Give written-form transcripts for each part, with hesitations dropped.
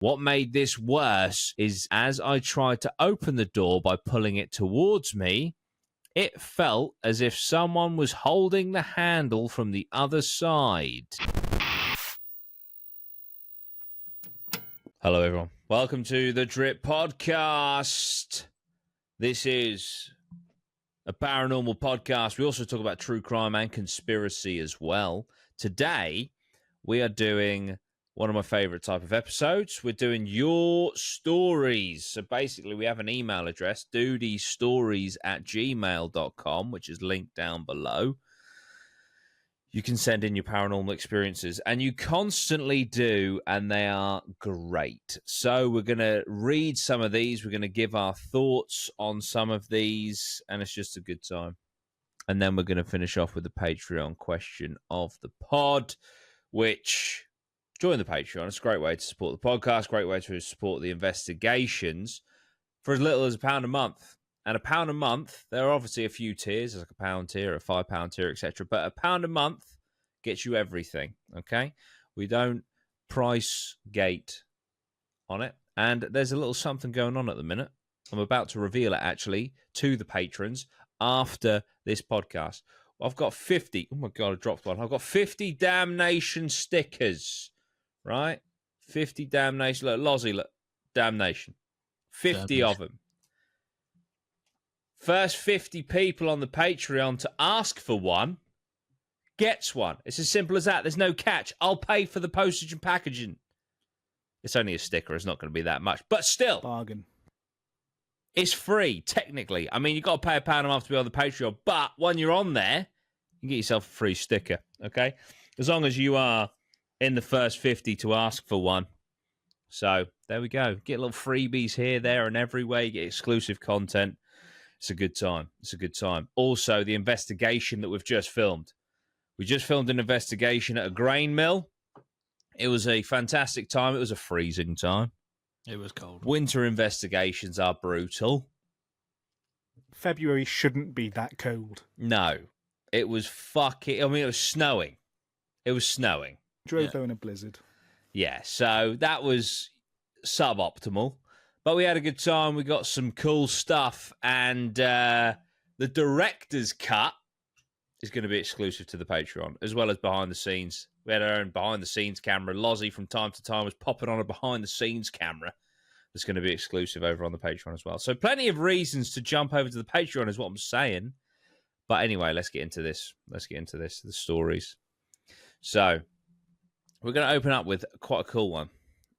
What made this worse is as I tried to open the door by pulling it towards me, it felt as if someone was holding the handle from the other side. Hello, everyone. Welcome to the Drip Podcast. This is a paranormal podcast. We also talk about true crime and conspiracy as well. Today, we are doing one of my favorite type of episodes. We're doing your stories. So basically, we have an email address, dudeystories@gmail.com, which is linked down below. You can send in your paranormal experiences, and you constantly do, and they are great. So we're going to read some of these. We're going to give our thoughts on some of these, and it's just a good time. And then we're going to finish off with the Patreon question of the pod, which, join the Patreon. It's a great way to support the podcast, great way to support the investigations for as little as £1 a month. And £1 a month, there are obviously a few tiers. There's like £1 tier, a £5 tier, etc. But £1 a month gets you everything, okay? We don't price gate on it. And there's a little something going on at the minute. I'm about to reveal it, actually, to the patrons after this podcast. I've got 50. Oh, my God, I dropped one. I've got 50 damnation stickers, right? 50 damnation. Look, Lozzie, look. Damnation. 50 of them. First 50 people on the Patreon to ask for one gets one. It's as simple as that. There's no catch. I'll pay for the postage and packaging. It's only a sticker. It's not going to be that much. But still. Bargain. It's free, technically. I mean, you've got to pay £1 a month to be on the Patreon. But when you're on there, you can get yourself a free sticker, okay? As long as you are in the first 50 to ask for one. So, there we go. Get little freebies here, there, and everywhere. You get exclusive content. It's a good time. It's a good time. Also, the investigation that we've just filmed. We just filmed an investigation at a grain mill. It was a fantastic time. It was a freezing time. It was cold. Winter investigations are brutal. February shouldn't be that cold. No. It was fucking... I mean, it was snowing. It was snowing. Drove there in a blizzard. Yeah, so that was suboptimal. But we had a good time. We got some cool stuff. And the director's cut is going to be exclusive to the Patreon, as well as behind the scenes. We had our own behind the scenes camera. Lozzie, from time to time, was popping on a behind the scenes camera. That's going to be exclusive over on the Patreon as well. So plenty of reasons to jump over to the Patreon is what I'm saying. But anyway, let's get into this. The stories. So we're going to open up with quite a cool one.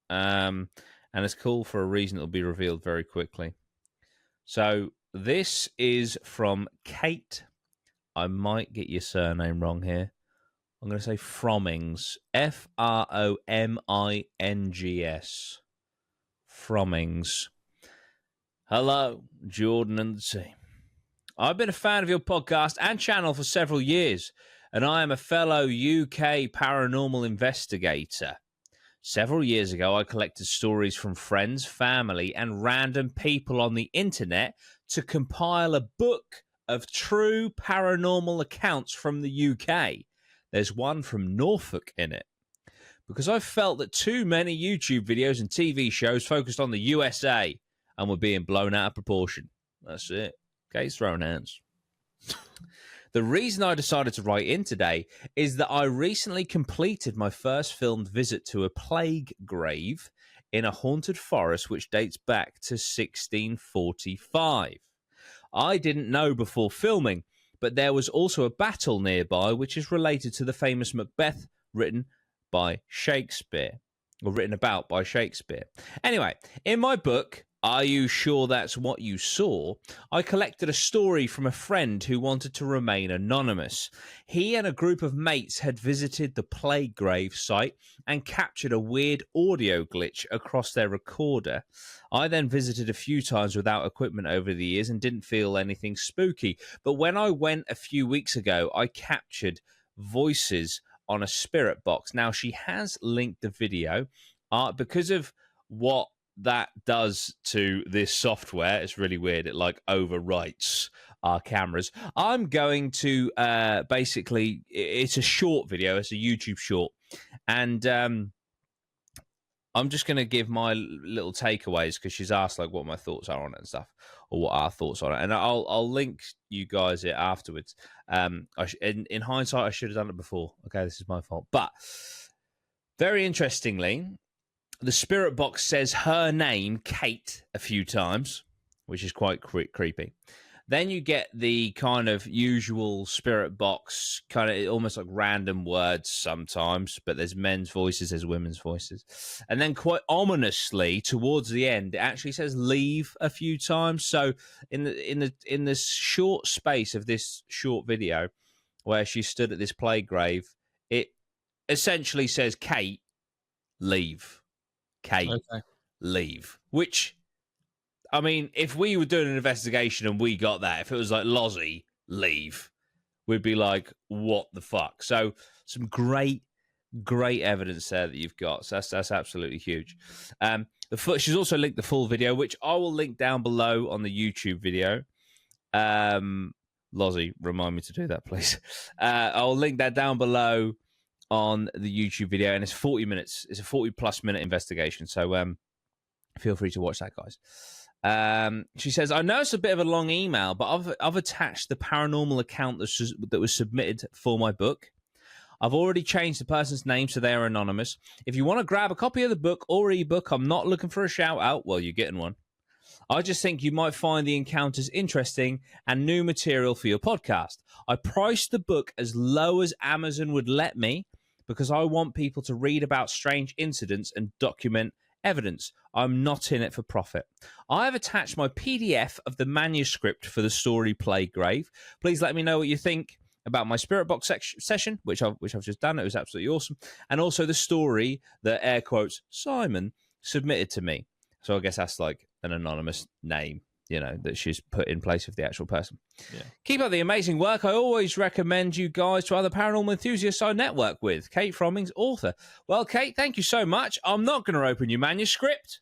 And it's cool for a reason that'll be revealed very quickly. So this is from Kate. I might get your surname wrong here. I'm going to say Frommings. Fromings. Frommings. Hello, Jordan and the team. I've been a fan of your podcast and channel for several years, and I am a fellow UK paranormal investigator. Several years ago, I collected stories from friends, family, and random people on the internet to compile a book of true paranormal accounts from the UK. There's one from Norfolk in it. Because I felt that too many YouTube videos and TV shows focused on the USA and were being blown out of proportion. That's it. Kate's throwing hands. The reason I decided to write in today is that I recently completed my first filmed visit to a plague grave in a haunted forest which dates back to 1645. I didn't know before filming, but there was also a battle nearby which is related to the famous Macbeth written by Shakespeare, or written about by Shakespeare. Anyway, in my book, Are You Sure That's What You Saw?, I collected a story from a friend who wanted to remain anonymous. He and a group of mates had visited the plague grave site and captured a weird audio glitch across their recorder. I then visited a few times without equipment over the years and didn't feel anything spooky. But when I went a few weeks ago, I captured voices on a spirit box. Now, she has linked the video because of what that does to this software. It's really weird. It like overwrites our cameras. I'm going to basically, it's a short video. It's a YouTube short. And I'm just going to give my little takeaways because she's asked like what my thoughts are on it and stuff, or what our thoughts on it, and I'll link you guys it afterwards. In hindsight, I should have done it before. Okay, this is my fault. But very interestingly, the spirit box says her name, Kate, a few times, which is quite creepy. Then you get the kind of usual spirit box, kind of almost like random words sometimes, but there's men's voices, there's women's voices. And then quite ominously towards the end, it actually says leave a few times. So in the short space of this short video where she stood at this plague grave, it essentially says, Kate, leave. Kate, okay. Leave. Which... I mean, if we were doing an investigation and we got that, if it was like Lozzie, leave, we'd be like, what the fuck? So some great evidence there that you've got. So that's absolutely huge. She's also linked the full video, which I will link down below on the YouTube video. Lozzie, remind me to do that, please. I'll link that down below on the YouTube video, and it's 40 minutes. It's a 40-plus minute investigation, so feel free to watch that, guys. She says, I know it's a bit of a long email, but I've attached the paranormal account that was submitted for my book. I've already changed the person's name so they are anonymous. If you want to grab a copy of the book or ebook, I'm not looking for a shout out. Well, you're getting one. I just think you might find the encounters interesting and new material for your podcast. I priced the book as low as Amazon would let me because I want people to read about strange incidents and document evidence. I'm not in it for profit. I have attached my PDF of the manuscript for the story Plague Grave. Please let me know what you think about my Spirit Box session, which I've just done. It was absolutely awesome. And also the story that, air quotes, Simon submitted to me. So I guess that's like an anonymous name, you know, that she's put in place of the actual person. Yeah. Keep up the amazing work. I always recommend you guys to other paranormal enthusiasts I network with. Kate Frommings, author. Well, Kate, thank you so much. I'm not going to open your manuscript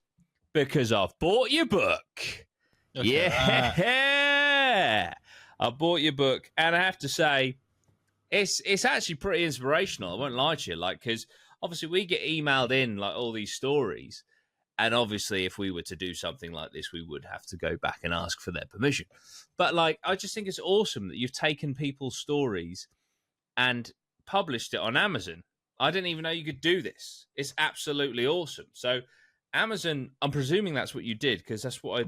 because I've bought your book. Okay. Yeah. I bought your book, and I have to say, it's actually pretty inspirational. I won't lie to you, like, because obviously we get emailed in like all these stories. And obviously, if we were to do something like this, we would have to go back and ask for their permission. But, like, I just think it's awesome that you've taken people's stories and published it on Amazon. I didn't even know you could do this. It's absolutely awesome. So, Amazon, I'm presuming that's what you did, because that's what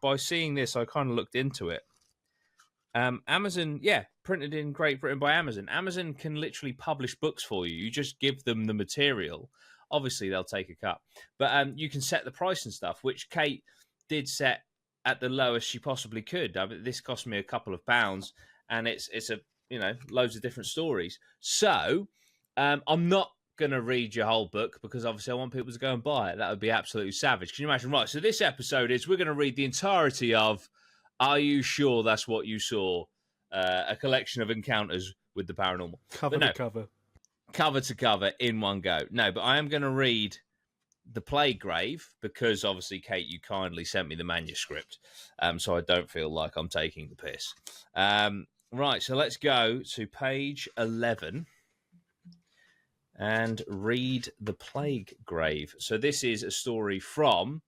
by seeing this, I kind of looked into it. Amazon, yeah, printed in Great Britain by Amazon. Amazon can literally publish books for you. You just give them the material. Obviously, they'll take a cut. But you can set the price and stuff, which Kate did set at the lowest she possibly could. I mean, this cost me a couple of pounds, and it's a, you know, loads of different stories. So I'm not going to read your whole book because obviously I want people to go and buy it. That would be absolutely savage. Can you imagine? Right, so this episode is we're going to read the entirety of Are You Sure That's What You Saw? A collection of encounters with the paranormal. Cover to cover. Cover to cover in one go. No, but I am going to read The Plague Grave because obviously, Kate, you kindly sent me the manuscript, so I don't feel like I'm taking the piss. Right, so let's go to page 11 and read The Plague Grave. So this is a story from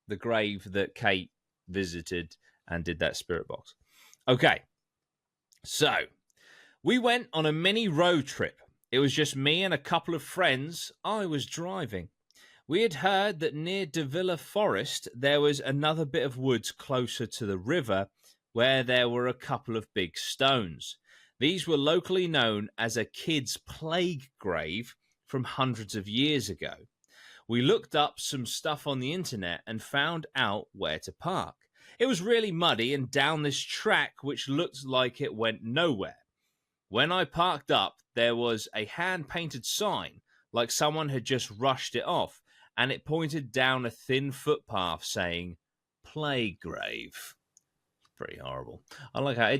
the grave that Kate visited and did that spirit box. Okay, so we went on a mini road trip. It was just me and a couple of friends. I was driving. We had heard that near De Villa Forest, there was another bit of woods closer to the river where there were a couple of big stones. These were locally known as a kid's plague grave from hundreds of years ago. We looked up some stuff on the internet and found out where to park. It was really muddy and down this track which looked like it went nowhere. When I parked up, there was a hand-painted sign, like someone had just rushed it off, and it pointed down a thin footpath saying, Plague Grave. Pretty horrible. I like how I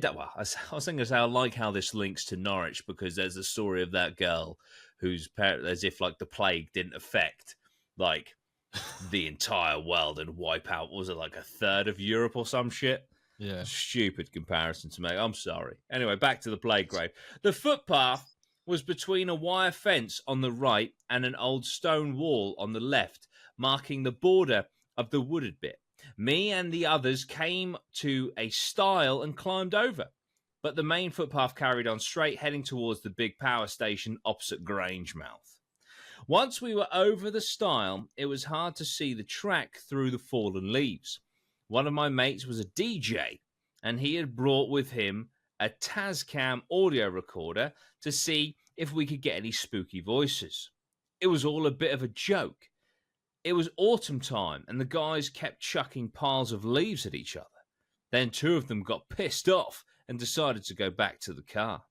was thinking, I like how this links to Norwich, because there's a story of that girl whose parent, as if like the plague didn't affect like the entire world and wipe out, what was it, like a third of Europe or some shit? Yeah. Stupid comparison to make. I'm sorry. Anyway, back to the plague grave. The footpath was between a wire fence on the right and an old stone wall on the left, marking the border of the wooded bit. Me and the others came to a stile and climbed over, but the main footpath carried on straight, heading towards the big power station opposite Grangemouth. Once we were over the stile, it was hard to see the track through the fallen leaves. One of my mates was a DJ, and he had brought with him a Tascam audio recorder to see if we could get any spooky voices. It was all a bit of a joke. It was autumn time, and the guys kept chucking piles of leaves at each other. Then two of them got pissed off and decided to go back to the car.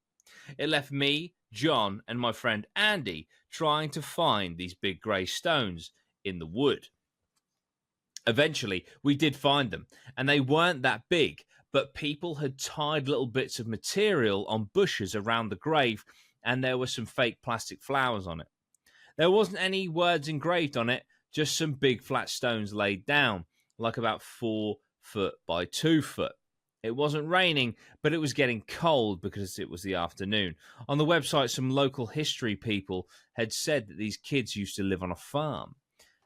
It left me, John, and my friend Andy trying to find these big grey stones in the wood. Eventually, we did find them, and they weren't that big, but people had tied little bits of material on bushes around the grave, and there were some fake plastic flowers on it. There wasn't any words engraved on it, just some big flat stones laid down, like about 4 foot by 2 foot. It wasn't raining, but it was getting cold because it was the afternoon. On the website, some local history people had said that these kids used to live on a farm.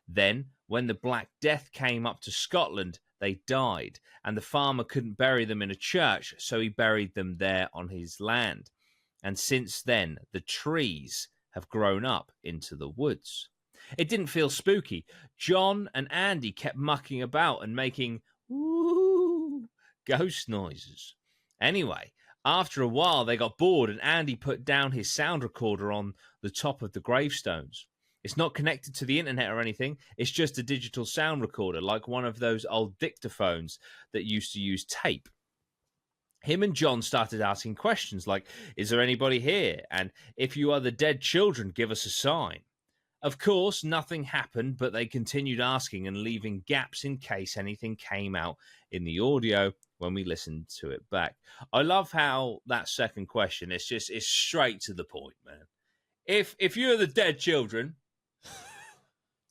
Then, when the Black Death came up to Scotland, they died, and the farmer couldn't bury them in a church, so he buried them there on his land. And since then, the trees have grown up into the woods. It didn't feel spooky. John and Andy kept mucking about and making woo ghost noises. Anyway, after a while, they got bored, and Andy put down his sound recorder on the top of the gravestones. It's not connected to the internet or anything. It's just a digital sound recorder, like one of those old dictaphones that used to use tape. Him and John started asking questions like, is there anybody here? And if you are the dead children, give us a sign. Of course, nothing happened, but they continued asking and leaving gaps in case anything came out in the audio when we listened to it back. I love how that second question, it's straight to the point, man. If you're the dead children,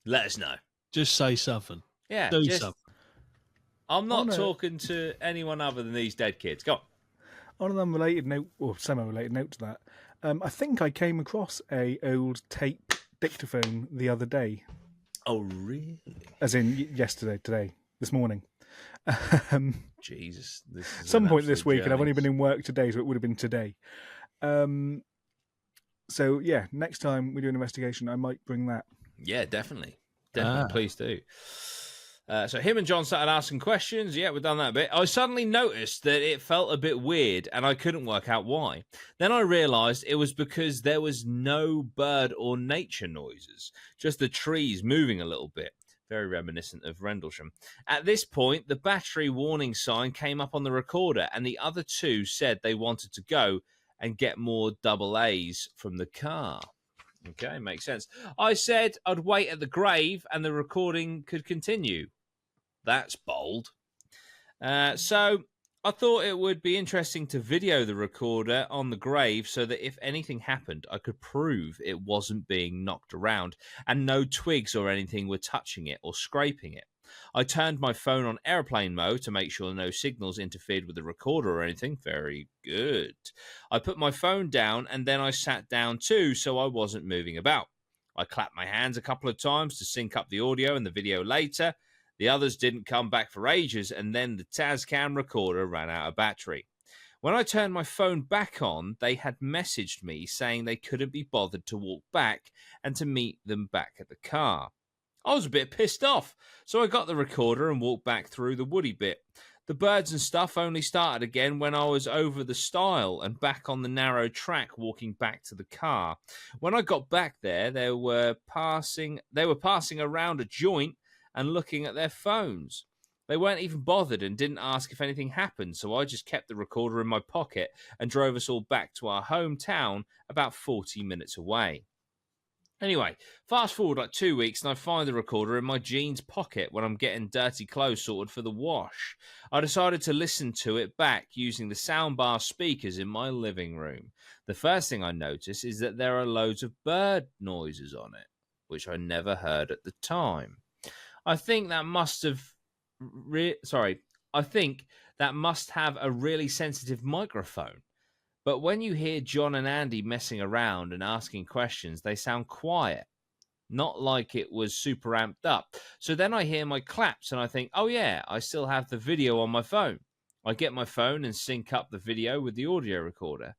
let us know. Just say something. Yeah, do something. I'm not talking to anyone other than these dead kids. Go on. On an unrelated note, or semi-related note to that, I think I came across a old tape dictaphone the other day. Oh, really? As in this morning. Jesus. Some point this week, journey. and I've only been in work today, so it would have been today. So, yeah, next time we do an investigation, I might bring that. Yeah, definitely. Please do. So him and John started asking questions. Yeah, we've done that a bit. I suddenly noticed that it felt a bit weird, and I couldn't work out why. Then I realised it was because there was no bird or nature noises, just the trees moving a little bit. Very reminiscent of Rendlesham. At this point, the battery warning sign came up on the recorder, and the other two said they wanted to go and get more double A's from the car. Okay, makes sense. I said I'd wait at the grave and the recording could continue. That's bold. So I thought it would be interesting to video the recorder on the grave so that if anything happened, I could prove it wasn't being knocked around and no twigs or anything were touching it or scraping it. I turned my phone on airplane mode to make sure no signals interfered with the recorder or anything. Very good. I put my phone down and then I sat down too so I wasn't moving about. I clapped my hands a couple of times to sync up the audio and the video later. The others didn't come back for ages, and then the Tascam recorder ran out of battery. When I turned my phone back on, they had messaged me saying they couldn't be bothered to walk back and to meet them back at the car. I was a bit pissed off, so I got the recorder and walked back through the woody bit. The birds and stuff only started again when I was over the stile and back on the narrow track walking back to the car. When I got back there, they were passing around a joint and looking at their phones. They weren't even bothered and didn't ask if anything happened, so I just kept the recorder in my pocket and drove us all back to our hometown about 40 minutes away. Anyway, fast forward like 2 weeks and I find the recorder in my jeans pocket when I'm getting dirty clothes sorted for the wash. I decided to listen to it back using the soundbar speakers in my living room. The first thing I notice is that there are loads of bird noises on it, which I never heard at the time. I think that must have a really sensitive microphone. But when you hear John and Andy messing around and asking questions, they sound quiet, not like it was super amped up. So then I hear my claps and I think, oh yeah, I still have the video on my phone. I get my phone and sync up the video with the audio recorder.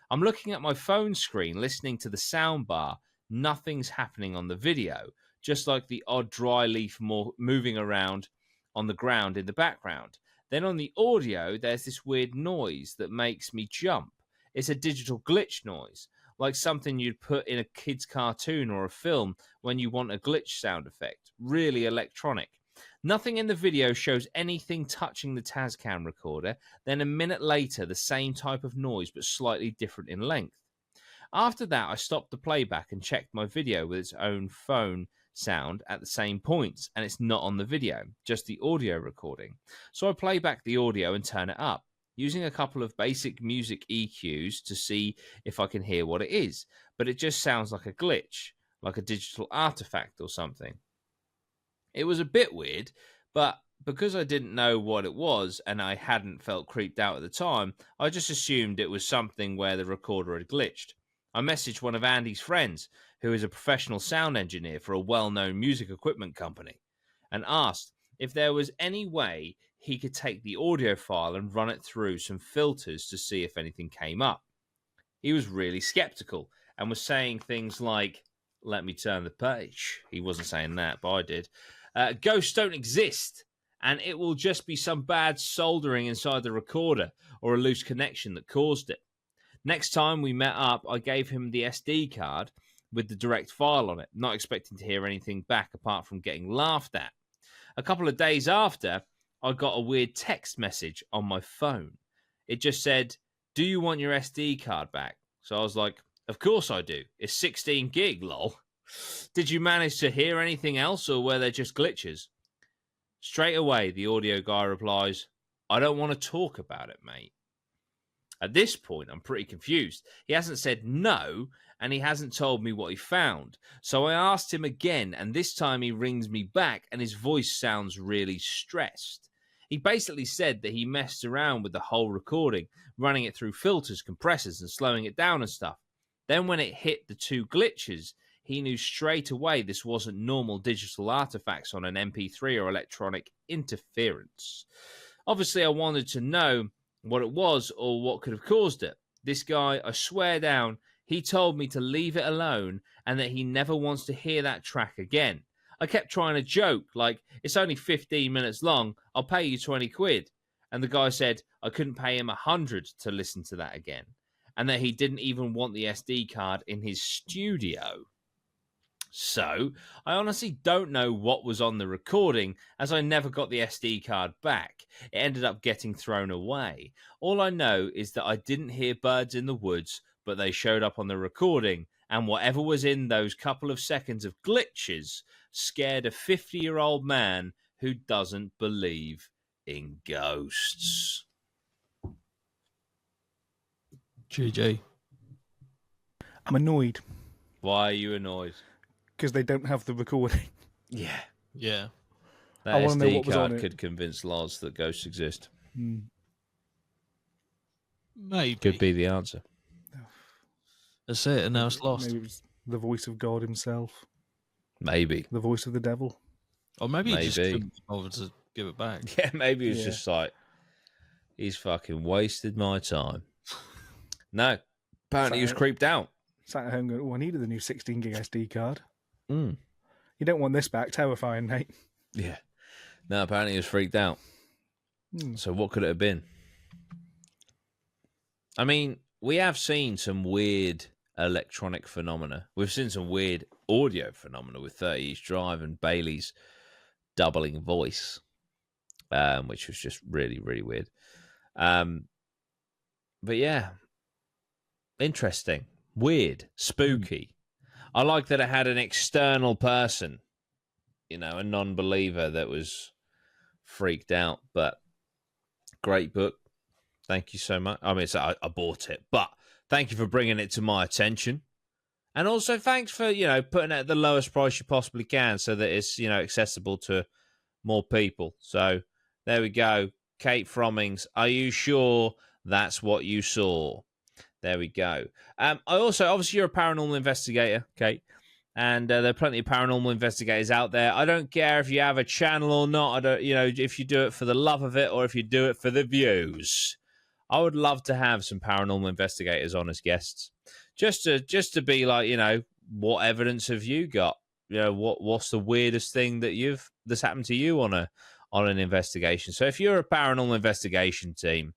I'm looking at my phone screen, listening to the sound bar. Nothing's happening on the video, just like the odd dry leaf moving around on the ground in the background. Then on the audio, there's this weird noise that makes me jump. It's a digital glitch noise, like something you'd put in a kid's cartoon or a film when you want a glitch sound effect. Really electronic. Nothing in the video shows anything touching the Tascam recorder. Then a minute later, the same type of noise, but slightly different in length. After that, I stopped the playback and checked my video with its own phone sound at the same points, and it's not on the video, just the audio recording. So I play back the audio and turn it up, using a couple of basic music EQs to see if I can hear what it is, but it just sounds like a glitch, like a digital artifact or something. It was a bit weird, but because I didn't know what it was and I hadn't felt creeped out at the time, I just assumed it was something where the recorder had glitched. I messaged one of Andy's friends, who is a professional sound engineer for a well-known music equipment company, and asked if there was any way he could take the audio file and run it through some filters to see if anything came up. He was really skeptical and was saying things like, "Let me turn the page." He wasn't saying that, but I did. Ghosts don't exist, and it will just be some bad soldering inside the recorder or a loose connection that caused it. Next time we met up, I gave him the SD card with the direct file on it, not expecting to hear anything back apart from getting laughed at. A couple of days after, I got a weird text message on my phone. It just said, "Do you want your SD card back?" So I was like, "Of course I do. It's 16 gig, lol. Did you manage to hear anything else, or were there just glitches?" Straight away, the audio guy replies, "I don't want to talk about it, mate." At this point, I'm pretty confused. He hasn't said no, and he hasn't told me what he found. So I asked him again, and this time he rings me back, and his voice sounds really stressed. He basically said that he messed around with the whole recording, running it through filters, compressors, and slowing it down and stuff. Then when it hit the two glitches, he knew straight away this wasn't normal digital artifacts on an MP3 or electronic interference. Obviously, I wanted to know what it was or what could have caused it. This guy, I swear down, he told me to leave it alone and that he never wants to hear that track again. I kept trying to joke, like, "It's only 15 minutes long, I'll pay you 20 quid. And the guy said I couldn't pay him 100 to listen to that again, and that he didn't even want the SD card in his studio. So, I honestly don't know what was on the recording, as I never got the SD card back. It ended up getting thrown away. All I know is that I didn't hear birds in the woods, but they showed up on the recording, and whatever was in those couple of seconds of glitches scared a 50-year-old man who doesn't believe in ghosts. GG. I'm annoyed Why are you annoyed? because they don't have the recording. Yeah. Yeah. That I wanna know SD what was on card it. could convince Loz that ghosts exist. Maybe. Could be the answer. That's it, and now it's lost. Maybe it was the voice of God himself, Maybe. the voice of the devil. Or maybe he just Maybe. couldn't be bothered to give it back. Yeah, maybe it was Yeah. just like, he's fucking wasted my time. No. Apparently he was So- creeped out. Sat at home going, "Oh, I needed the new 16 gig SD card." Mm. You don't want this back. Terrifying, mate. Yeah. No, apparently he was freaked out. So what could it have been? I mean, we have seen some weird electronic phenomena. We've seen some weird audio phenomena with 30 East Drive and Bailey's doubling voice, which was just really, really weird. But yeah, interesting, weird, spooky. I like that it had an external person, you know, a non-believer that was freaked out. But great book. Thank you so much. I mean, I bought it, but thank you for bringing it to my attention. And also thanks for, you know, putting it at the lowest price you possibly can so that it's, you know, accessible to more people. So there we go. Kate Frommings, are you sure that's what you saw? There we go. I also, obviously, you're a paranormal investigator, okay? And there are plenty of paranormal investigators out there. I don't care if you have a channel or not. I don't, if you do it for the love of it or if you do it for the views. I would love to have some paranormal investigators on as guests, just to be like, what evidence have you got? What's the weirdest thing that's happened to you on an investigation? So if you're a paranormal investigation team,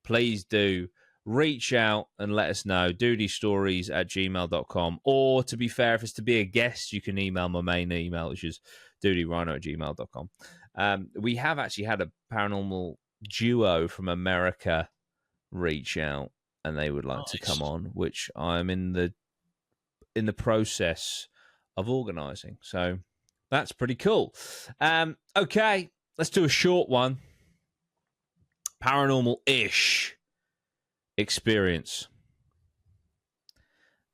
please do reach out and let us know. dudeystories@gmail.com. Or, to be fair, if it's to be a guest, you can email my main email, which is dudeyrhino@gmail.com. We have actually had a paranormal duo from America reach out, and they would like to come on, which I'm in the process of organising. So that's pretty cool. Okay, let's do a short one. Paranormal-ish experience.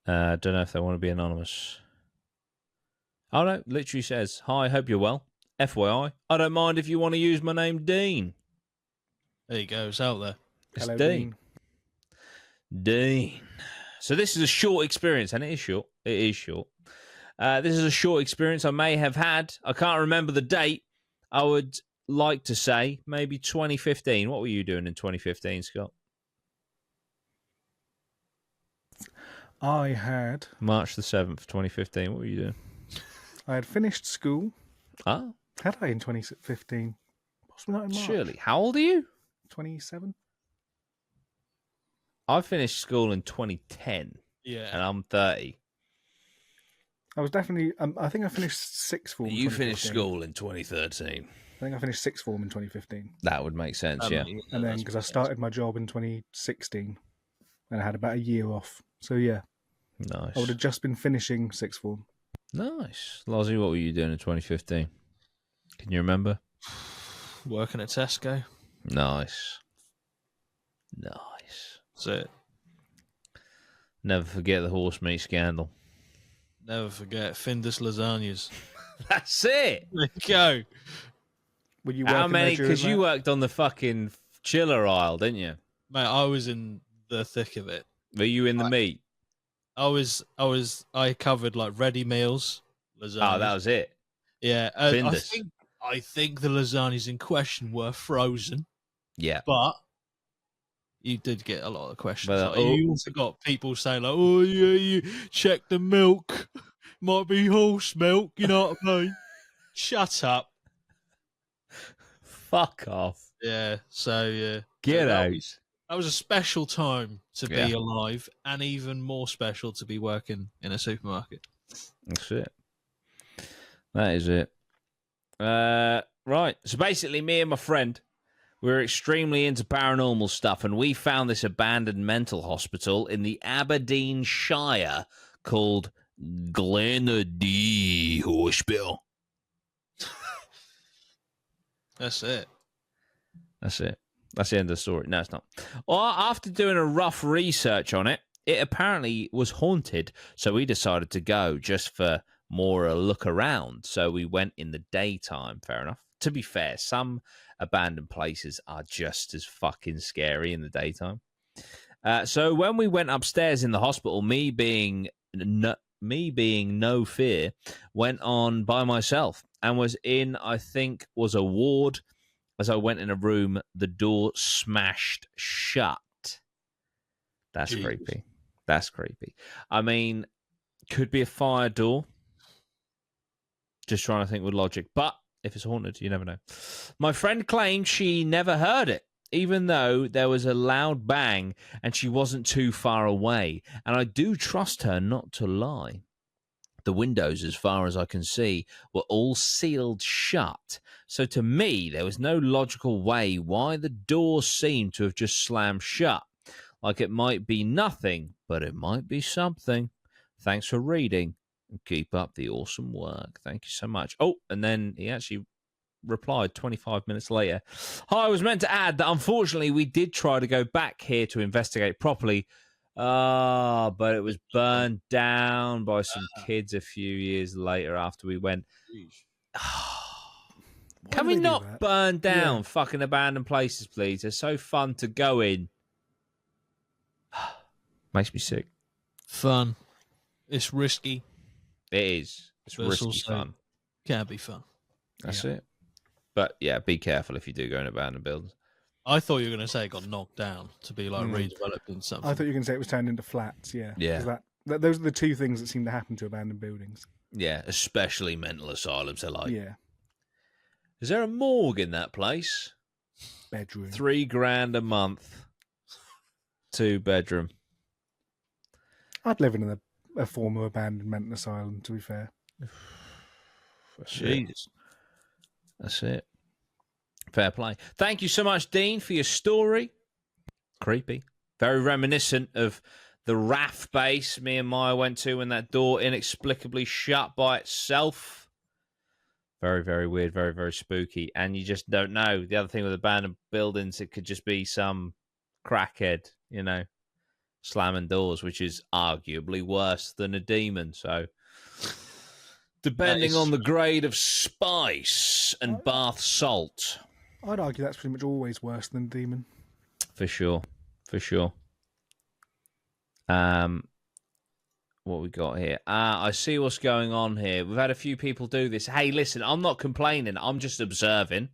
Don't know if they want to be anonymous. Oh no, literally says, "Hi, hope you're well. FYI, I don't mind if you want to use my name, Dean." There you go. It's out there. It's Hello, Dean. Dean. So this is a short experience, and it is short. It is short. This is a short experience I may have had. I can't remember the date. I would like to say maybe 2015. What were you doing in 2015, Scott? I had March the 7th, 2015. What were you doing? I had finished school. Ah, Had I in 2015? Possibly not in March. surely. How old are you? 27? I finished school in 2010, Yeah. and I'm 30. I was definitely. I think I finished sixth form. You in finished 2015. school in 2013. I think I finished sixth form in 2015, That would make sense, yeah. and then because I started my job in 2016, and I had about a year off. So yeah, Nice. I would have just been finishing sixth form. Nice. Lozzie, what were you doing in 2015? Can you remember? Working at Tesco. Nice. Nice. That's it. Never forget the horse meat scandal. Never forget Findus lasagnas. That's it. There you go. Were you How working many? there during Because you that? worked on the fucking chiller aisle, didn't you? Mate, I was in the thick of it. Were you in the meat? I covered like ready meals, lasagnas. Oh, that was it. Yeah. Findus. I think the lasagnas in question were frozen, Yeah. but you did get a lot of questions. But, Like, you also got people saying like, "Oh yeah, you check the milk, might be horse milk." You know what I mean? Shut up. Fuck off. Yeah. So yeah. Get So out. That was a special time to be Yeah. alive, and even more special to be working in a supermarket. That's it. That is it. Right. So basically, me and my friend, we were extremely into paranormal stuff, and we found this abandoned mental hospital in the Aberdeenshire called Glenadee Hospital. That's it. That's it. That's the end of the story. No, it's not. Well, after doing a rough research on it, it apparently was haunted. So we decided to go just for more a look around. So we went in the daytime. Fair enough. To be fair, some abandoned places are just as fucking scary in the daytime. So when we went upstairs in the hospital, me being no fear, went on by myself and was in, I think, was a ward. As I went in a room, the door smashed shut. That's Jeez. creepy. That's creepy. I mean, could be a fire door. Just trying to think with logic. But if it's haunted, you never know. My friend claimed she never heard it, even though there was a loud bang and she wasn't too far away. And I do trust her not to lie. The windows, as far as I can see, were all sealed shut. So to me, there was no logical way why the door seemed to have just slammed shut. Like it might be nothing, but it might be something. Thanks for reading and keep up the awesome work. Thank you so much. Oh, and then he actually replied 25 minutes later. Hi, I was meant to add that unfortunately we did try to go back here to investigate properly. But it was burned down by some kids a few years later after we went. Can we do they do not that? burn down Yeah. fucking abandoned places, please? They're so fun to go in. Makes me sick. Fun. It's risky. It is. It's But it's risky also fun. Can be fun. That's it. But yeah, be careful if you do go in abandoned buildings. I thought you were going to say it got knocked down to be like redeveloped into something. I thought you were going to say it was turned into flats. Yeah. Yeah. 'Cause those are the two things that seem to happen to abandoned buildings. Yeah, especially mental asylums. They're like, Yeah. is there a morgue in that place? Bedroom. $3,000 a month. 2-bedroom. I'd live in a former abandoned mental asylum, to be fair. Jesus. That's it. Fair play. Thank you so much, Dean, for your story. Creepy. Very reminiscent of the RAF base me and Maya went to when that door inexplicably shut by itself. Very, very weird. Very, very spooky. And you just don't know. The other thing with abandoned buildings, it could just be some crackhead, slamming doors, which is arguably worse than a demon. So, depending on the grade of spice and bath salt. I'd argue that's pretty much always worse than demon. For sure. What we got here? I see what's going on here. We've had a few people do this. Hey, listen, I'm not complaining. I'm just observing.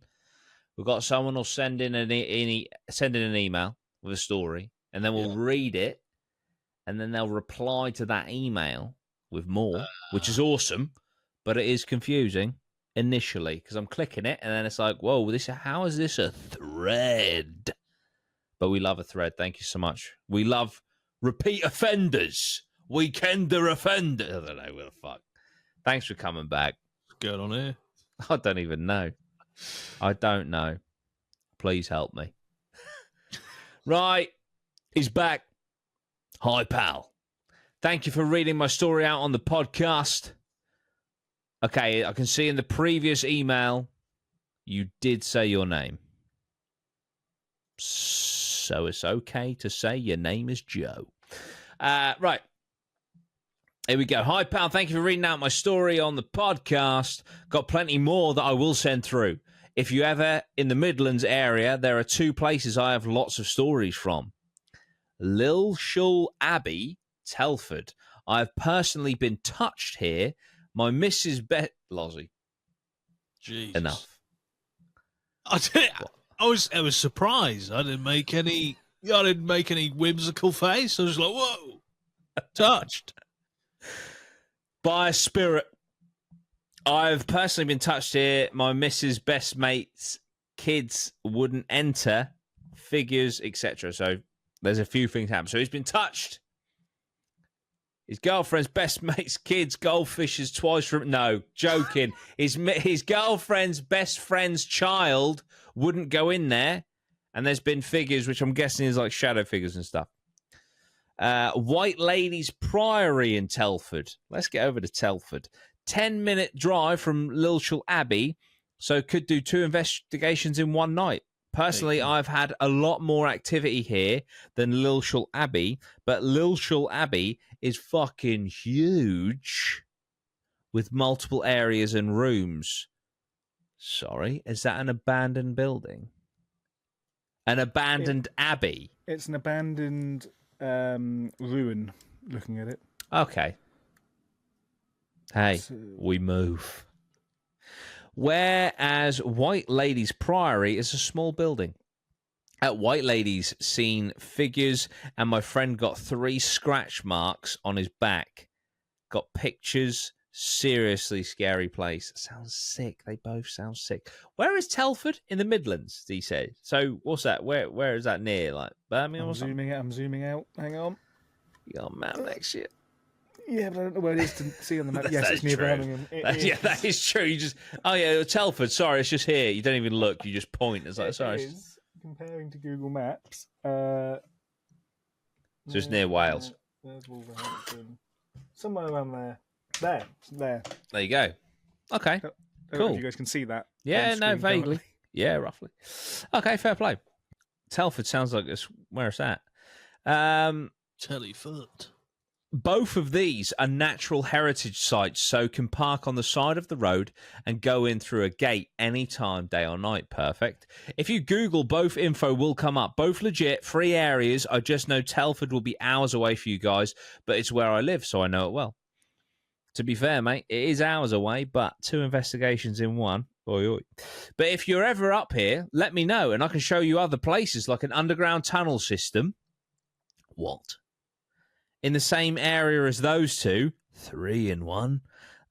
We've got someone will send in an email with a story, and then we'll read it, and then they'll reply to that email with more, which is awesome, but it is confusing initially because I'm clicking it, and then it's like, whoa, how is this a thread? But we love a thread. Thank you so much. We love repeat offenders. Weekender offenders. I don't know what the fuck. Thanks for coming back. What's going on here? I don't even know. I don't know. Please help me. Right. He's back. Hi, pal. Thank you for reading my story out on the podcast. Okay, I can see in the previous email you did say your name. So it's okay to say your name is Joe. Right. Here we go. Hi, pal. Thank you for reading out my story on the podcast. Got plenty more that I will send through. If you're ever in the Midlands area, there are 2 places I have lots of stories from. Lilshall Abbey, Telford. I have personally been touched here. My Mrs. Lozzie. Jesus. Enough. I was surprised. I didn't make any whimsical face. I was like, whoa. Touched. By a spirit. I've personally been touched here. My Mrs. best mate's kids wouldn't enter, figures, etc. So there's a few things happen. So he's been touched. His girlfriend's best mate's kids, goldfishes twice from... No, joking. His girlfriend's best friend's child wouldn't go in there. And there's been figures, which I'm guessing is like shadow figures and stuff. White Ladies Priory in Telford. Let's get over to Telford. 10-minute drive from Lilshall Abbey, so could do 2 investigations in one night. Personally, I've had a lot more activity here than Lilshall Abbey, but Lilshall Abbey is fucking huge with multiple areas and rooms. Sorry, is that an abandoned building? An abandoned abbey? It's an abandoned ruin, looking at it. Okay. Hey, we move. Whereas White Ladies Priory is a small building. At White Ladies, seen figures, and my friend got 3 scratch marks on his back. Got pictures. Seriously scary place. Sounds sick. They both sound sick. Where is Telford? In the Midlands, he said. So what's that? Where is that near? Like Birmingham or something? I'm zooming out. Hang on. You got a map next year. Yeah, but I don't know where it is to see on the map. Yes, it's near Birmingham. Yeah, that is true. You just Telford. Sorry, it's just here. You don't even look. You just point. It's like sorry. It is, comparing to Google Maps. So it's near Wales. There's Wolverhampton. Somewhere around there. There. There you go. Okay. Cool. You guys can see that. Yeah, no, vaguely. Yeah, roughly. Okay, fair play. Telford sounds like it's where it's at. Tellyfoot. Both of these are natural heritage sites, so can park on the side of the road and go in through a gate anytime, day or night. Perfect. If you Google, both info will come up. Both legit, free areas. I just know Telford will be hours away for you guys, but it's where I live, so I know it well. To be fair, mate, it is hours away, but 2 investigations in one. Oi, oi. But if you're ever up here, let me know, and I can show you other places, like an underground tunnel system. What? In the same area as those two, 3 in 1.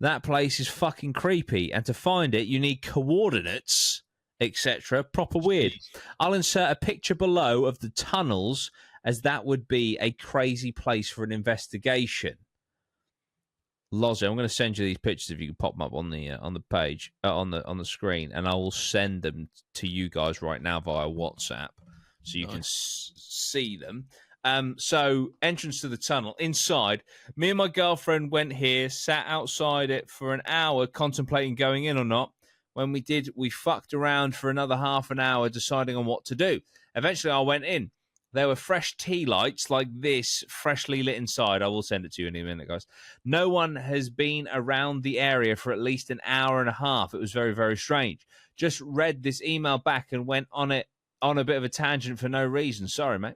That place is fucking creepy, and to find it, you need coordinates, etc. Proper weird. I'll insert a picture below of the tunnels, as that would be a crazy place for an investigation. Lozzie, I'm going to send you these pictures if you can pop them up on the page, on the screen, and I will send them to you guys right now via WhatsApp, so you can see them. So entrance to the tunnel. Inside, me and my girlfriend went here, sat outside it for an hour, contemplating going in or not. When we did, we fucked around for another half an hour, deciding on what to do. Eventually, I went in. There were fresh tea lights like this, freshly lit inside. I will send it to you in a minute, guys. No one has been around the area for at least an hour and a half. It was very, very strange. Just read this email back and went on it on a bit of a tangent for no reason. Sorry, mate.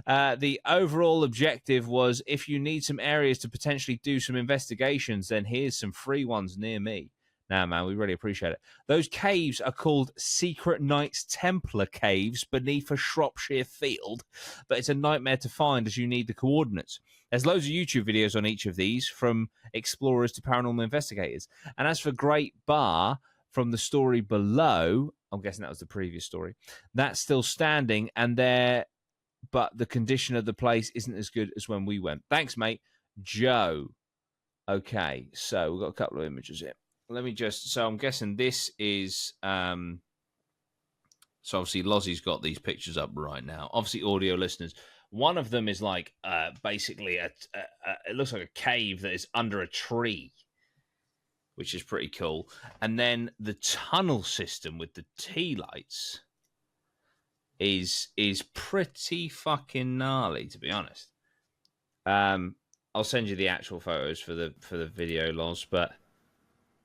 The overall objective was, if you need some areas to potentially do some investigations, then here's some free ones near me. Nah, man, we really appreciate it. Those caves are called Secret Knights Templar Caves beneath a Shropshire field, but it's a nightmare to find as you need the coordinates. There's loads of YouTube videos on each of these, from explorers to paranormal investigators. And as for Great Bar, from the story below, I'm guessing that was the previous story, that's still standing, and but the condition of the place isn't as good as when we went. Thanks, mate. Joe. Okay, so we've got a couple of images here. Let me so I'm guessing this is, so obviously Lozzie's got these pictures up right now. Obviously, audio listeners, one of them is like basically it looks like a cave that is under a tree, which is pretty cool. And then the tunnel system with the tea lights is pretty fucking gnarly, to be honest. I'll send you the actual photos for the video, Loz, but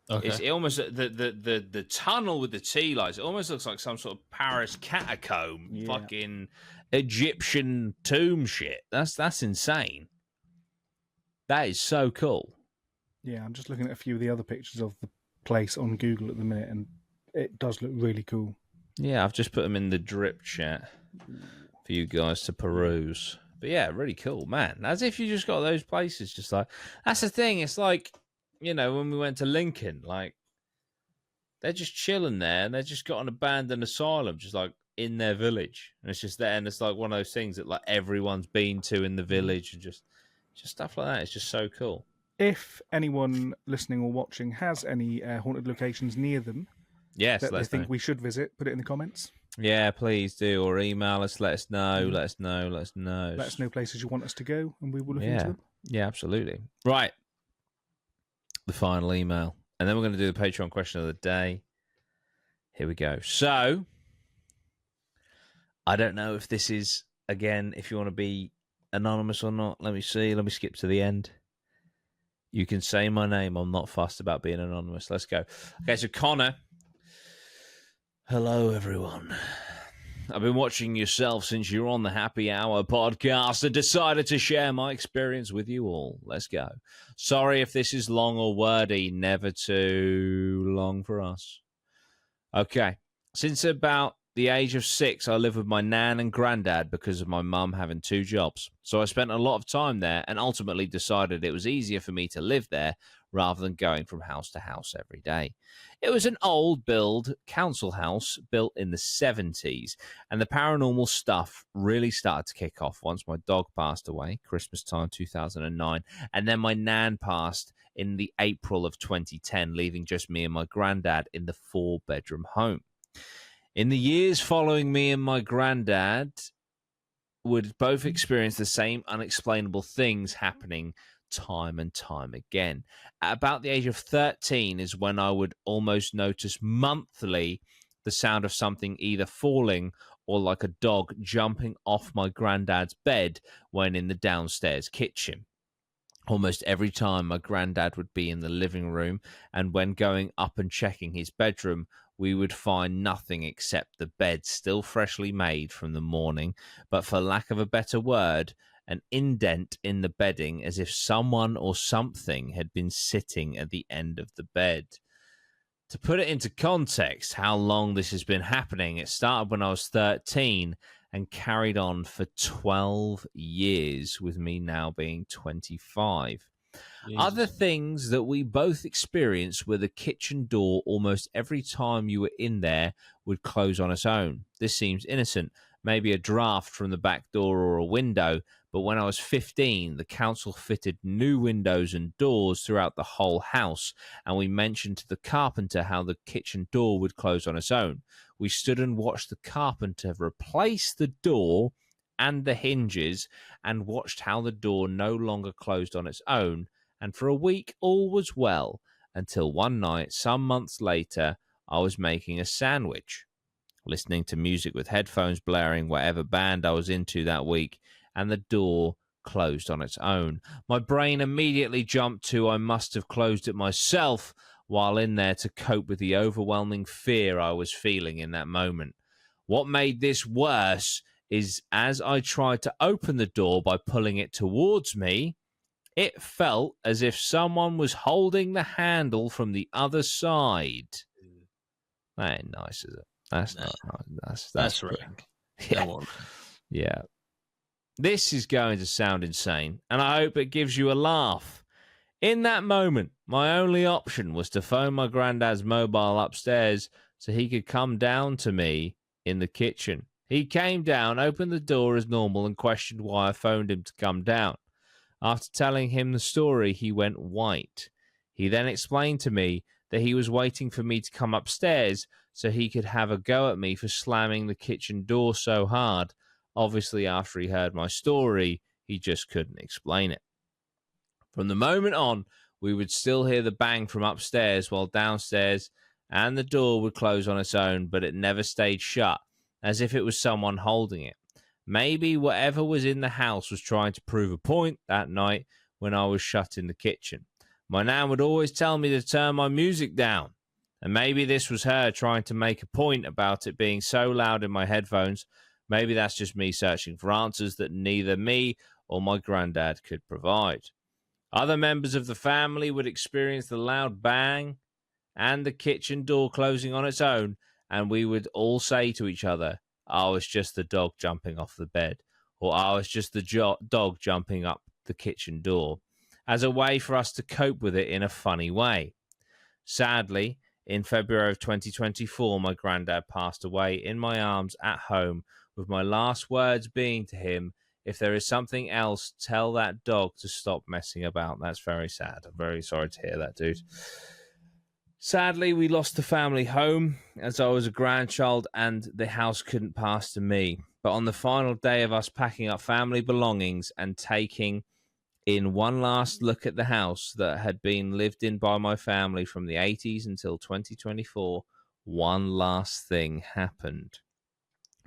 okay. It almost the tunnel with the tea lights. It almost looks like some sort of Paris catacomb, fucking Egyptian tomb shit. That's insane. That is so cool. Yeah, I'm just looking at a few of the other pictures of the place on Google at the minute, and it does look really cool. Yeah, I've just put them in the drip chat for you guys to peruse. But yeah, really cool, man. As if you just got those places, just like, that's the thing. It's like, you know, when we went to Lincoln, like, they're just chilling there, and they've just got an abandoned asylum, just like in their village, and it's just there, and it's like one of those things that like everyone's been to in the village, and just stuff like that. It's just so cool. If anyone listening or watching has any haunted locations near them, yes, that they think we should visit, put it in the comments. Yeah, please do, or email us. Let us know. Let us know. Let us know. Let us know places you want us to go, and we will look into them. Yeah, absolutely. Right. The final email, and then we're going to do the Patreon question of the day. Here we go. So, I don't know if this is, again, if you want to be anonymous or not. Let me see. Let me skip to the end. You can say my name. I'm not fussed about being anonymous. Let's go. Okay, so Connor. Hello, everyone. I've been watching yourself since you were on the Happy Hour podcast and decided to share my experience with you all. Let's go. Sorry if this is long or wordy. Never too long for us. Okay. Since about the age of 6, I lived with my nan and granddad because of my mum having 2 jobs. So I spent a lot of time there and ultimately decided it was easier for me to live there rather than going from house to house every day. It was an old build council house built in the 70s, and the paranormal stuff really started to kick off once my dog passed away, Christmas time 2009, and then my nan passed in the April of 2010, leaving just me and my granddad in the 4-bedroom home. In the years following, me and my granddad would both experience the same unexplainable things happening time and time again. At about the age of 13 is when I would almost notice monthly the sound of something either falling or like a dog jumping off my granddad's bed when in the downstairs kitchen. Almost every time my granddad would be in the living room, and when going up and checking his bedroom, we would find nothing except the bed still freshly made from the morning, but for lack of a better word, an indent in the bedding as if someone or something had been sitting at the end of the bed. To put it into context, how long this has been happening, it started when I was 13 and carried on for 12 years, with me now being 25. Jesus. Other things that we both experienced were the kitchen door almost every time you were in there would close on its own. This seems innocent, maybe a draft from the back door or a window, but when I was 15, the council fitted new windows and doors throughout the whole house, and we mentioned to the carpenter how the kitchen door would close on its own. We stood and watched the carpenter replace the door and the hinges and watched how the door no longer closed on its own, and for a week all was well, until one night, some months later, I was making a sandwich, listening to music with headphones blaring whatever band I was into that week, and the door closed on its own. My brain immediately jumped to I must have closed it myself while in there to cope with the overwhelming fear I was feeling in that moment. What made this worse is as I tried to open the door by pulling it towards me, it felt as if someone was holding the handle from the other side. That ain't nice, is it? That's not nice. That's right. Yeah. Come on. Yeah. This is going to sound insane, and I hope it gives you a laugh. In that moment, my only option was to phone my granddad's mobile upstairs so he could come down to me in the kitchen. He came down, opened the door as normal, and questioned why I phoned him to come down. After telling him the story, he went white. He then explained to me that he was waiting for me to come upstairs so he could have a go at me for slamming the kitchen door so hard. Obviously, after he heard my story, he just couldn't explain it. From the moment on, we would still hear the bang from upstairs while downstairs, and the door would close on its own, but it never stayed shut, as if it was someone holding it. Maybe whatever was in the house was trying to prove a point that night when I was shut in the kitchen. My nan would always tell me to turn my music down, and maybe this was her trying to make a point about it being so loud in my headphones. Maybe that's just me searching for answers that neither me or my granddad could provide. Other members of the family would experience the loud bang and the kitchen door closing on its own, and we would all say to each other, "I was just the dog jumping off the bed," or "I was just the dog jumping up the kitchen door," as a way for us to cope with it in a funny way. Sadly, in February of 2024, my granddad passed away in my arms at home, with my last words being to him, "If there is something else, tell that dog to stop messing about." That's very sad. I'm very sorry to hear that, dude. Sadly, we lost the family home as I was a grandchild and the house couldn't pass to me. But on the final day of us packing up family belongings and taking in one last look at the house that had been lived in by my family from the 80s until 2024, one last thing happened.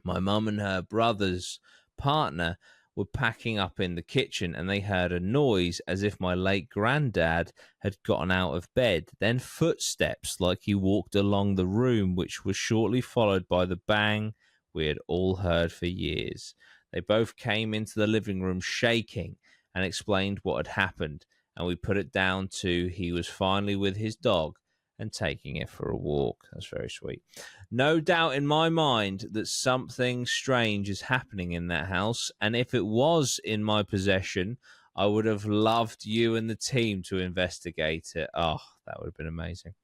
My mum and her brother's partner were packing up in the kitchen and they heard a noise as if my late granddad had gotten out of bed, then footsteps like he walked along the room, which was shortly followed by the bang we had all heard for years. They both came into the living room shaking and explained what had happened, and we put it down to he was finally with his dog and taking it for a walk. That's very sweet. No doubt in my mind that something strange is happening in that house, and if it was in my possession, I would have loved you and the team to investigate it. Oh, that would have been amazing.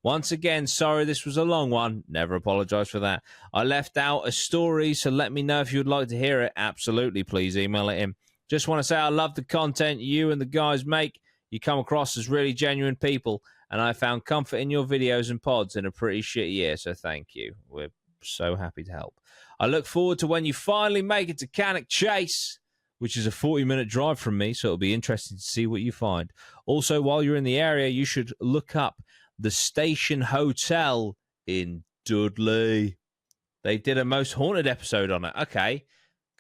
Once again, sorry this was a long one. Never apologize for that. I left out a story, so let me know if you'd like to hear it. Absolutely, please email it in. Just want to say I love the content you and the guys make. You come across as really genuine people, and I found comfort in your videos and pods in a pretty shit year, so thank you. We're so happy to help. I look forward to when you finally make it to Cannock Chase, which is a 40-minute drive from me, so it'll be interesting to see what you find. Also, while you're in the area, you should look up the Station Hotel in Dudley. They did a Most Haunted episode on it. Okay,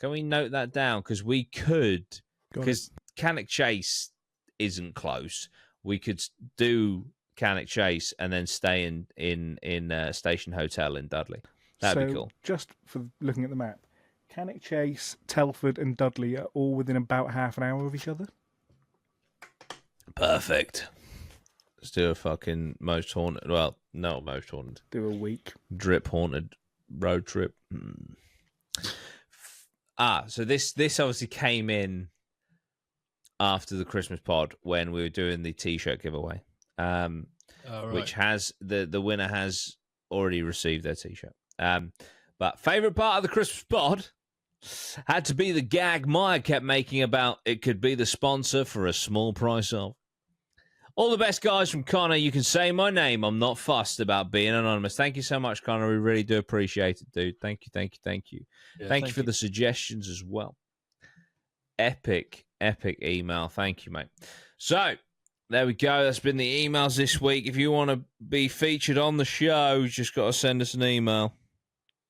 can we note that down? Because we could, because Cannock Chase isn't close, we could do Cannock Chase and then stay in Station Hotel in Dudley. That'd be cool. Just for looking at the map, Cannock Chase, Telford, and Dudley are all within about half an hour of each other. Perfect. Let's do a fucking most haunted. Well, not most haunted. Do a week. Drip haunted road trip. So this obviously came in after the Christmas pod when we were doing the T-shirt giveaway, which has the winner has already received their T-shirt. But favourite part of the Christmas pod had to be the gag Maya kept making about it could be the sponsor for a small price of. All the best, guys, from Connor. You can say my name. I'm not fussed about being anonymous. Thank you so much, Connor. We really do appreciate it, dude. Thank you. Yeah, thank you for the suggestions as well. Epic email. Thank you, mate. So, there we go. That's been the emails this week. If you want to be featured on the show, you just got to send us an email.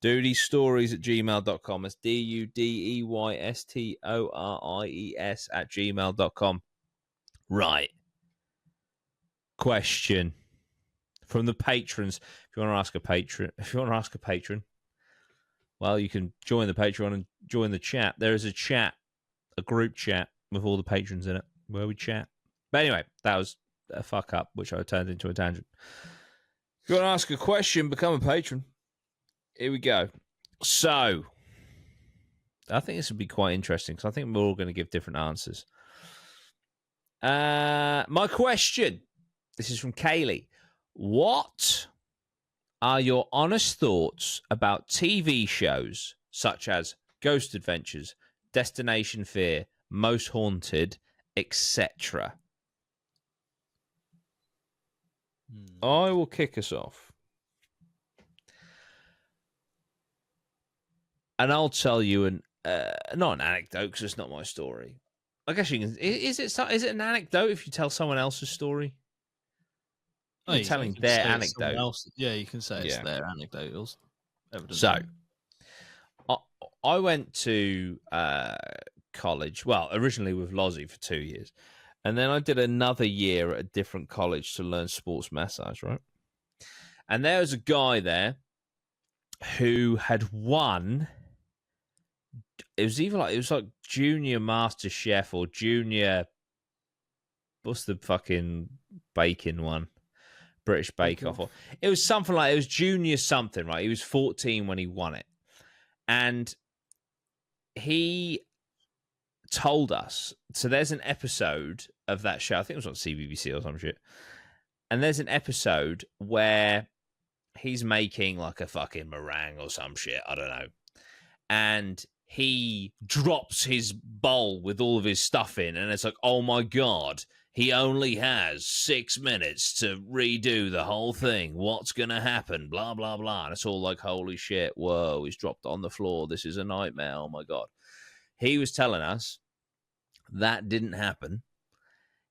DudeyStories@gmail.com. That's DudeyStories@gmail.com. Right. Question from the patrons. If you want to ask a patron, well, you can join the Patreon and join the chat. There is a group chat with all the patrons in it where we chat. But anyway, that was a fuck up, which I turned into a tangent. If you want to ask a question, become a patron. Here we go. So, I think this would be quite interesting because I think we're all going to give different answers. My question. This is from Kaylee. What are your honest thoughts about TV shows such as Ghost Adventures, Destination Fear, Most Haunted, etc.? I will kick us off. And I'll tell you not an anecdote because it's not my story. I guess you can. Is it an anecdote if you tell someone else's story? You're telling their anecdote. Yeah, you can say it's their anecdotals. Evidently. So, I went to college. Well, originally with Lozzie for 2 years, and then I did another year at a different college to learn sports massage. Right, and there was a guy there who had won. It was like junior Master Chef or junior. What's the fucking baking one? British Bake Off. It was something like, it was junior something, right? He was 14 when he won it. And he told us, so there's an episode of that show, I think it was on CBBC or some shit. And there's an episode where he's making like a fucking meringue or some shit, I don't know. And he drops his bowl with all of his stuff in, and it's like, oh my God, he only has 6 minutes to redo the whole thing. What's going to happen? Blah, blah, blah. And it's all like, holy shit, whoa, he's dropped on the floor. This is a nightmare. Oh my God. He was telling us that didn't happen.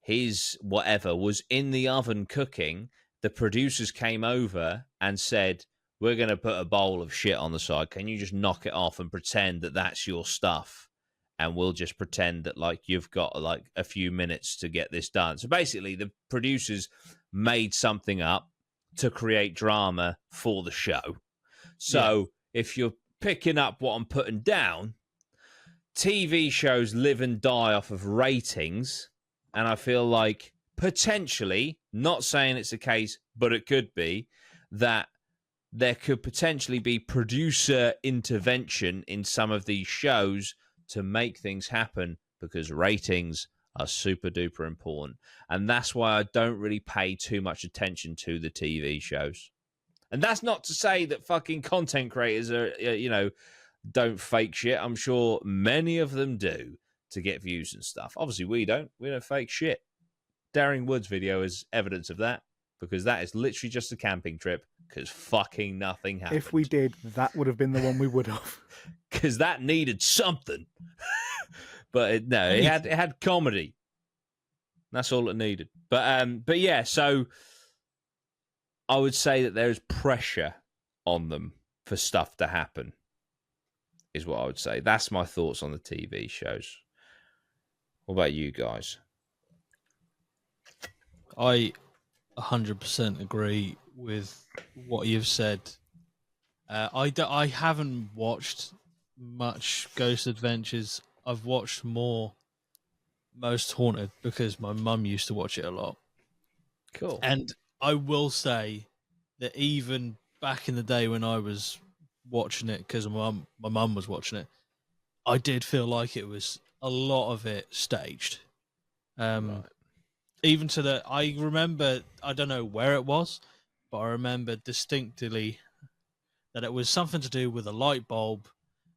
His whatever was in the oven cooking. The producers came over and said, we're going to put a bowl of shit on the side. Can you just knock it off and pretend that that's your stuff? And we'll just pretend that like you've got like a few minutes to get this done. So basically the producers made something up to create drama for the show. So if you're picking up what I'm putting down, TV shows live and die off of ratings. And I feel like potentially, not saying it's the case, but it could be, that there could potentially be producer intervention in some of these shows to make things happen because ratings are super duper important. And that's why I don't really pay too much attention to the TV shows. And that's not to say that fucking content creators are, don't fake shit. I'm sure many of them do to get views and stuff. Obviously, we don't. We don't fake shit. Daring Woods video is evidence of that because that is literally just a camping trip because fucking nothing happened. If we did, that would have been the one we would have. Because that needed something. But it had comedy. That's all it needed. But yeah, so I would say that there's pressure on them for stuff to happen, is what I would say. That's my thoughts on the TV shows. What about you guys? I 100% agree with what you've said. I haven't watched much Ghost Adventures. I've watched more Most Haunted because my mum used to watch it a lot. Cool. And I will say that even back in the day when I was watching it, because my mum was watching it, I did feel like it was a lot of it staged. Right. Even to the, I remember, I don't know where it was, but I remember distinctly that it was something to do with a light bulb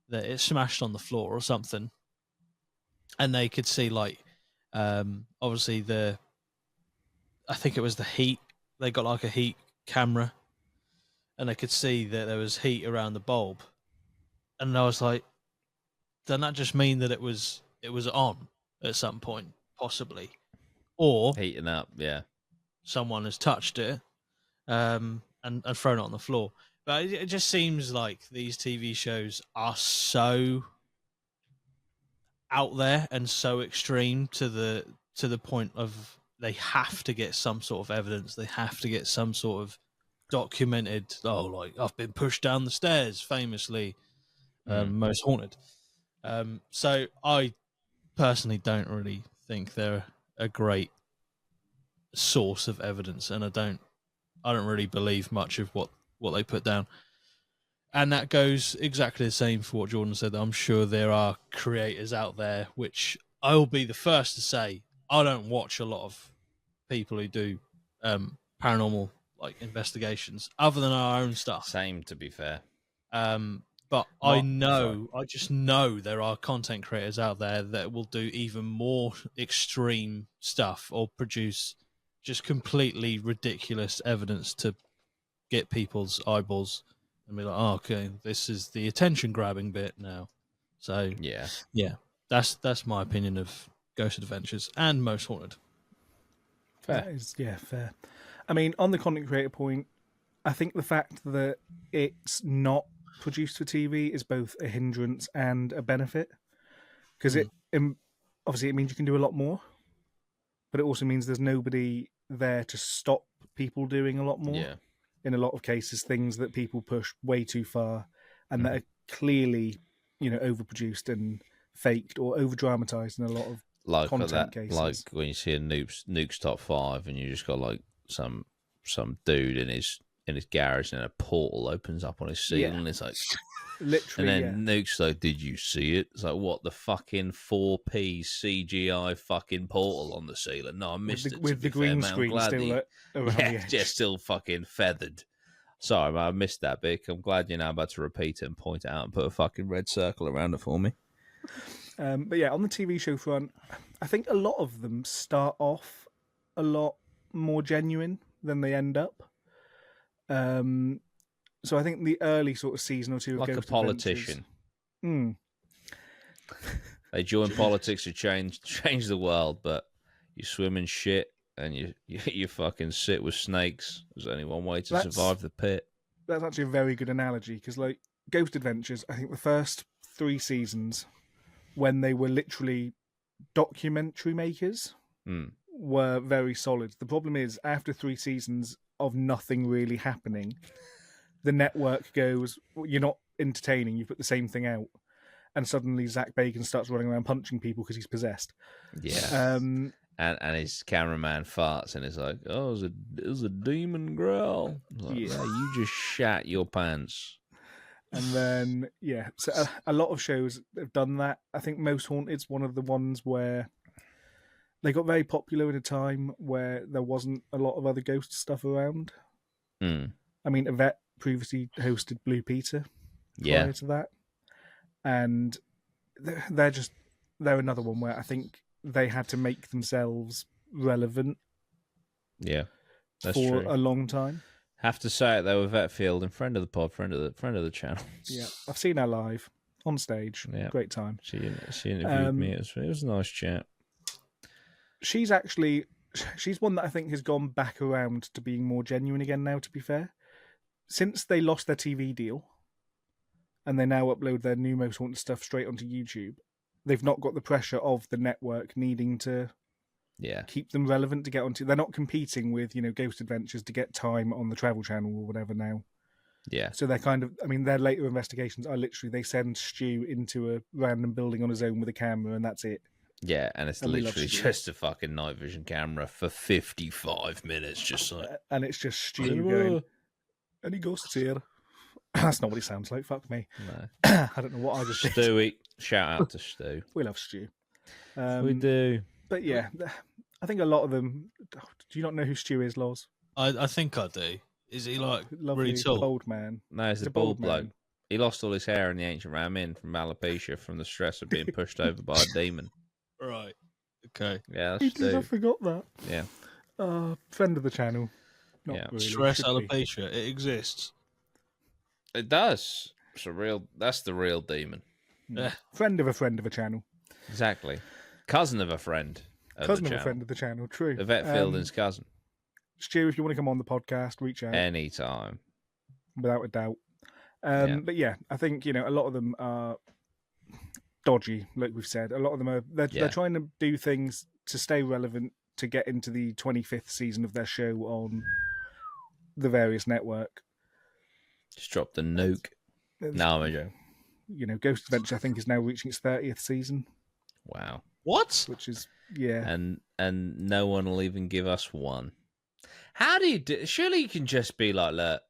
that it smashed on the floor or something, and they could see like, obviously I think it was the heat. They got like a heat camera, and they could see that there was heat around the bulb, and I was like, doesn't that just mean that it was on at some point, possibly, or Heating up, yeah. someone has touched it, and thrown it on the floor. But it just seems like these TV shows are so out there and so extreme to the point of they have to get some sort of evidence. They have to get some sort of documented. Oh, like I've been pushed down the stairs, famously, Most Haunted. So I personally don't really think they're a great source of evidence, and I don't really believe much of what they put down. And that goes exactly the same for what Jordan said. I'm sure there are creators out there, which I will be the first to say, I don't watch a lot of people who do paranormal like investigations other than our own stuff. Same, to be fair. But I just know there are content creators out there that will do even more extreme stuff or produce just completely ridiculous evidence to get people's eyeballs and be like, oh, okay, this is the attention grabbing bit now. So yeah, that's my opinion of Ghost Adventures and Most Haunted. Fair. That is, fair. I mean, on the content creator point, I think the fact that it's not produced for TV is both a hindrance and a benefit, because obviously it means you can do a lot more, but it also means there's nobody there to stop people doing a lot more. Yeah. In a lot of cases, things that people push way too far and that are clearly, overproduced and faked or over dramatized in a lot of like content cases. Like when you see a Nuke's top 5 and you just got like some dude in his garage and a portal opens up on his ceiling and it's like literally, and then Nuke's like, did you see it? It's like, what, the fucking 4p CGI fucking portal on the ceiling? No, I missed it. With the green screen still around the edge. Just still fucking feathered. Sorry, man, I missed that bit. I'm glad you're now about to repeat it and point it out and put a fucking red circle around it for me. But yeah, on the TV show front, I think a lot of them start off a lot more genuine than they end up. So I think the early sort of season or two of like Ghost a politician. They join politics to change the world, but you swim in shit and you fucking sit with snakes. There's only one way to survive the pit. That's actually a very good analogy, because like Ghost Adventures, I think the first 3 seasons, when they were literally documentary makers, were very solid. The problem is, after 3 seasons of nothing really happening, the network goes, you're not entertaining, you put the same thing out, and suddenly Zach Bacon starts running around punching people because he's possessed. Yeah. And his cameraman farts and it's like, oh, it was a demon growl. Like, yeah, you just shat your pants. And then, so a lot of shows have done that. I think Most Haunted's one of the ones where they got very popular at a time where there wasn't a lot of other ghost stuff around. I mean, Yvette previously hosted Blue Peter prior to that. And they're another one where I think they had to make themselves relevant that's for true. a long time. Have to say it though, Yvette Field, and friend of the pod, friend of the channel. Yeah, I've seen her live on stage. Yeah. Great time. She interviewed me. It was a nice chat. She's one that I think has gone back around to being more genuine again now, to be fair. Since they lost their TV deal and they now upload their new Most Haunted stuff straight onto YouTube, they've not got the pressure of the network needing to Yeah. keep them relevant to get onto. They're not competing with, Ghost Adventures to get time on the Travel Channel or whatever now. Yeah. So they're kind of, their later investigations are literally, they send Stu into a random building on his own with a camera and that's it. Yeah, and it's And we love literally Stu. just a fucking night vision camera for 55 minutes, just like... And it's just Stu going, any ghosts here? That's not what he sounds like, fuck me. No. I don't know what I just did. Stewie. Shout out to Stu. We love Stu. We do. But yeah, I think a lot of them, do you not know who Stu is, Loz? I think I do. Is he like Lovely, really tall? old man. No, he's a a bald bald bloke. man. He lost all his hair in the ancient Ramin from alopecia from the stress of being pushed over by a demon. Right. Okay. Yeah, I that's Stu. forgot that. Yeah. Friend of the channel. Not Yeah. really. Stress should be. alopecia. It exists. It does. That's the real demon. Yeah. Friend of a channel. Exactly. Cousin of a friend. Cousin of a friend of the channel, true. Yvette Fielding's cousin. Stu, if you want to come on the podcast, reach out. Anytime. Without a doubt. Yeah. But yeah, I think, a lot of them are dodgy, like we've said. A lot of them they're trying to do things to stay relevant to get into the 25th season of their show on the various network. Just dropped the nuke. No, I'm joking. Ghost Adventure, I think, is now reaching its 30th season. Wow. What? Which is, yeah. And no one will even give us one. How do you do? Surely you can just be like, look,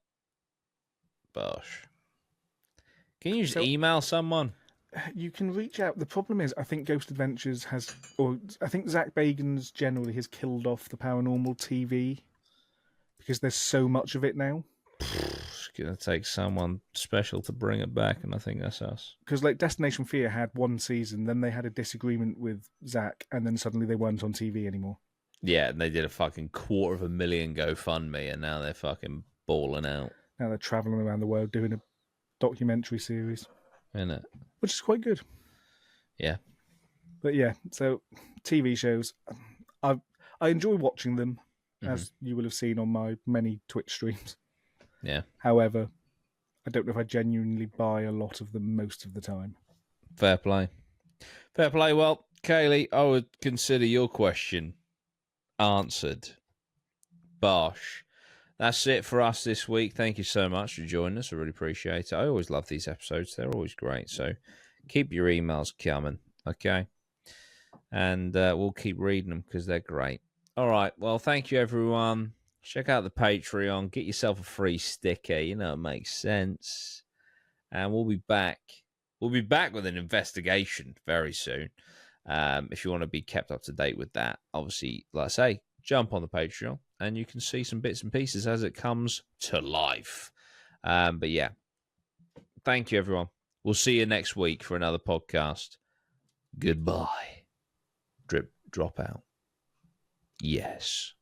Bosh. Can you just email someone? You can reach out. The problem is, I think Ghost Adventures I think Zach Bagans generally has killed off the paranormal TV because there's so much of it now. It's going to take someone special to bring it back, and I think that's us. Because like Destination Fear had one season, then they had a disagreement with Zach, and then suddenly they weren't on TV anymore. Yeah, and they did a fucking $250,000 GoFundMe, and now they're fucking balling out. Now they're traveling around the world doing a documentary series. Isn't it? Which is quite good. Yeah. But yeah, so TV shows, I enjoy watching them, as you will have seen on my many Twitch streams. Yeah. However, I don't know if I genuinely buy a lot of them most of the time. Fair play. Fair play. Well, Kaylee, I would consider your question answered. Bosh. That's it for us this week. Thank you so much for joining us. I really appreciate it. I always love these episodes. They're always great. So keep your emails coming, okay? And we'll keep reading them because they're great. All right. Well, thank you, everyone. Check out the Patreon. Get yourself a free sticker. It makes sense. And we'll be back. We'll be back with an investigation very soon. If you want to be kept up to date with that, obviously, like I say, jump on the Patreon and you can see some bits and pieces as it comes to life. But yeah, thank you, everyone. We'll see you next week for another podcast. Goodbye. Drip, drop out. Yes.